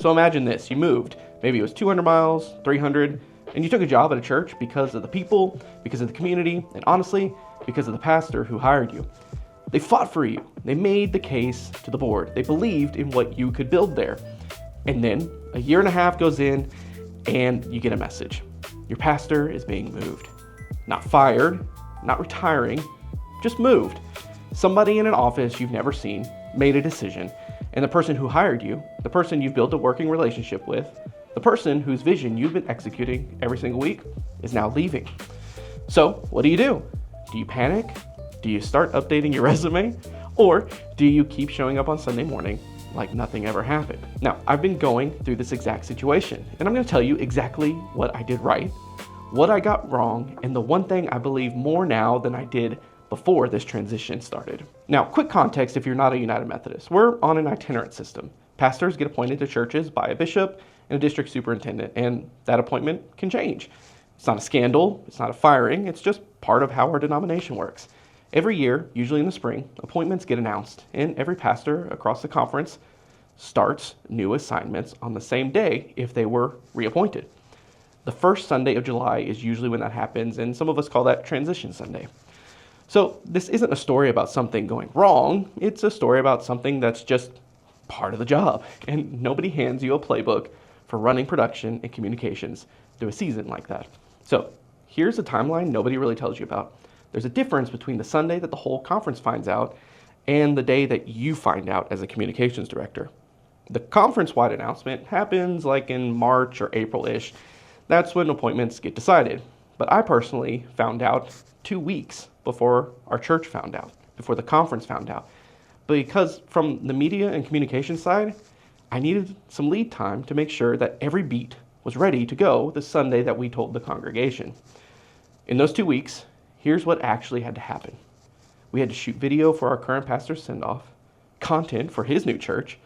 So imagine this, you moved, maybe it was 200 miles, 300, and you took a job at a church because of the people, because of the community, and honestly, because of the pastor who hired you. They fought for you. They made the case to the board. They believed in what you could build there. And then a year and a half goes in and you get a message. Your pastor is being moved. Not fired, not retiring, just moved. Somebody in an office you've never seen made a decision, and the person who hired you, the person you've built a working relationship with, the person whose vision you've been executing every single week is now leaving. So what do? Do you panic? Do you start updating your resume? Or do you keep showing up on Sunday morning like nothing ever happened? Now, I've been going through this exact situation, and I'm going to tell you exactly what I did right, what I got wrong, and the one thing I believe more now than I did before this transition started. Now, quick context if you're not a United Methodist. We're on an itinerant system. Pastors get appointed to churches by a bishop and a district superintendent, and that appointment can change. It's not a scandal, it's not a firing, it's just part of how our denomination works. Every year, usually in the spring, appointments get announced, and every pastor across the conference starts new assignments on the same day if they were reappointed. The first Sunday of July is usually when that happens, and some of us call that Transition Sunday. So this isn't a story about something going wrong, it's a story about something that's just part of the job, and nobody hands you a playbook for running production and communications through a season like that. So here's a timeline nobody really tells you about. There's a difference between the Sunday that the whole conference finds out and the day that you find out as a communications director. The conference-wide announcement happens like in March or April-ish. That's when appointments get decided. But I personally found out 2 weeks before our church found out, before the conference found out. Because from the media and communication side, I needed some lead time to make sure that every beat was ready to go the Sunday that we told the congregation. In those 2 weeks, here's what actually had to happen. We had to shoot video for our current pastor's send-off, content for his new church,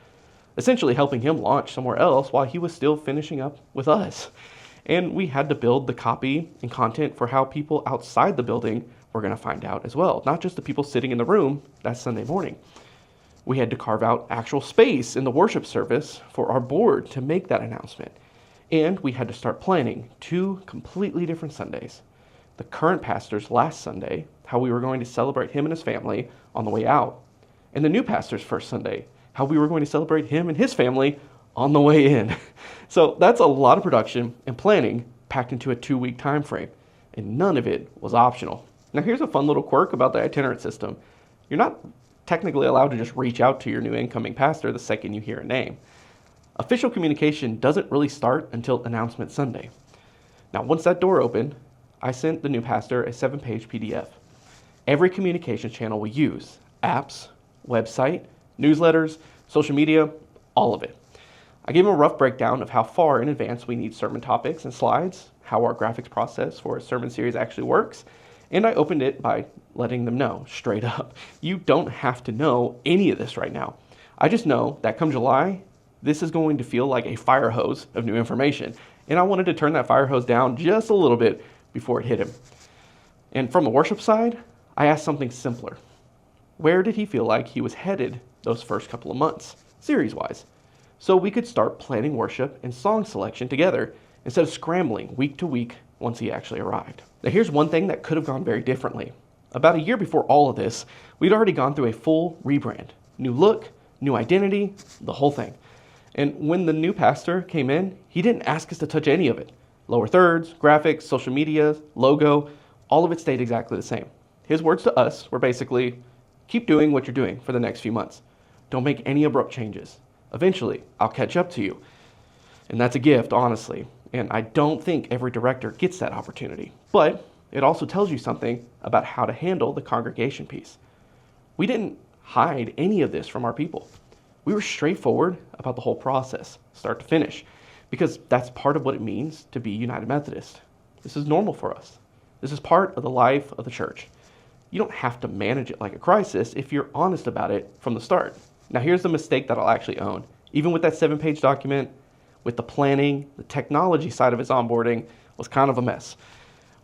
essentially helping him launch somewhere else while he was still finishing up with us. And we had to build the copy and content for how people outside the building were going to find out as well, not just the people sitting in the room that Sunday morning. We had to carve out actual space in the worship service for our board to make that announcement. And we had to start planning 2 completely different Sundays. The current pastor's last Sunday, how we were going to celebrate him and his family on the way out. And the new pastor's first Sunday, how we were going to celebrate him and his family on the way in. So that's a lot of production and planning packed into a 2-week time frame, and none of it was optional. Now here's a fun little quirk about the itinerant system. You're not technically allowed to just reach out to your new incoming pastor the second you hear a name. Official communication doesn't really start until announcement Sunday. Now once that door opened, I sent the new pastor a 7-page PDF. Every communication channel we use, apps, website, newsletters, social media, all of it. I gave him a rough breakdown of how far in advance we need sermon topics and slides, how our graphics process for a sermon series actually works, and I opened it by letting them know straight up, you don't have to know any of this right now. I just know that come July, this is going to feel like a fire hose of new information, and I wanted to turn that fire hose down just a little bit before it hit him. And from the worship side, I asked something simpler. Where did he feel like he was headed those first couple of months, series-wise? So we could start planning worship and song selection together instead of scrambling week to week once he actually arrived. Now here's one thing that could have gone very differently. About a year before all of this, we'd already gone through a full rebrand. New look, new identity, the whole thing. And when the new pastor came in, he didn't ask us to touch any of it. Lower thirds, graphics, social media, logo, all of it stayed exactly the same. His words to us were basically, keep doing what you're doing for the next few months. Don't make any abrupt changes. Eventually, I'll catch up to you. And that's a gift, honestly. And I don't think every director gets that opportunity. But it also tells you something about how to handle the congregation piece. We didn't hide any of this from our people. We were straightforward about the whole process, start to finish, because that's part of what it means to be United Methodist. This is normal for us. This is part of the life of the church. You don't have to manage it like a crisis if you're honest about it from the start. Now here's the mistake that I'll actually own. Even with that 7-page document, with the planning, the technology side of his onboarding was kind of a mess.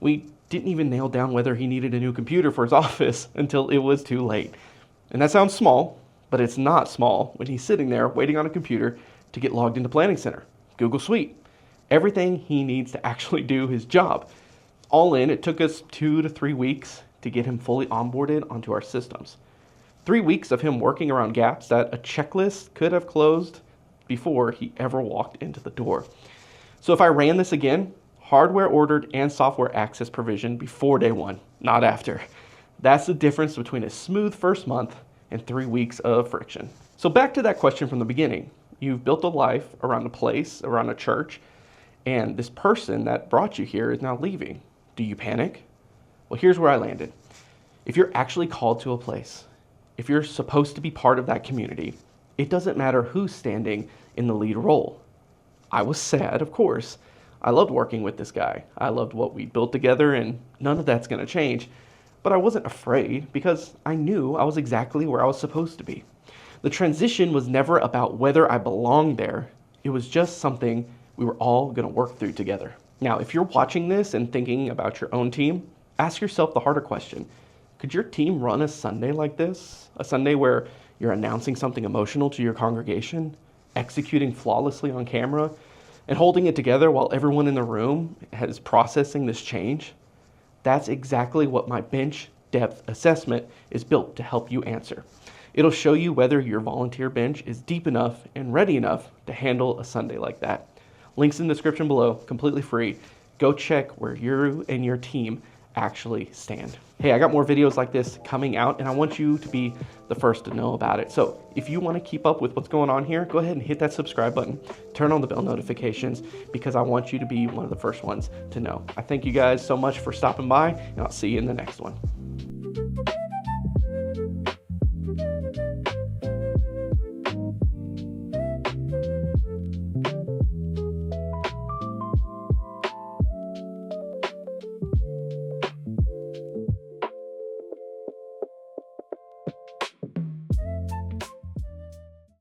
We didn't even nail down whether he needed a new computer for his office until it was too late. And that sounds small, but it's not small when he's sitting there waiting on a computer to get logged into Planning Center, Google Suite, everything he needs to actually do his job. All in, it took us 2 to 3 weeks to get him fully onboarded onto our systems. 3 weeks of him working around gaps that a checklist could have closed before he ever walked into the door. So if I ran this again, hardware ordered and software access provision before day one, not after. That's the difference between a smooth first month and 3 weeks of friction. So back to that question from the beginning. You've built a life around a place, around a church, and this person that brought you here is now leaving. Do you panic? Well, here's where I landed. If you're actually called to a place, if you're supposed to be part of that community, it doesn't matter who's standing in the lead role. I was sad, of course. I loved working with this guy. I loved what we built together, and none of that's going to change. But I wasn't afraid because I knew I was exactly where I was supposed to be. The transition was never about whether I belonged there. It was just something we were all going to work through together. Now, if you're watching this and thinking about your own team, ask yourself the harder question. Could your team run a Sunday like this? A Sunday where you're announcing something emotional to your congregation, executing flawlessly on camera, and holding it together while everyone in the room is processing this change? That's exactly what my bench depth assessment is built to help you answer. It'll show you whether your volunteer bench is deep enough and ready enough to handle a Sunday like that. Links in the description below, completely free. Go check where you and your team actually stand. Hey, I got more videos like this coming out, and I want you to be the first to know about it. So if you want to keep up with what's going on here, go ahead and hit that subscribe button. Turn on the bell notifications because I want you to be one of the first ones to know. I thank you guys so much for stopping by, and I'll see you in the next one.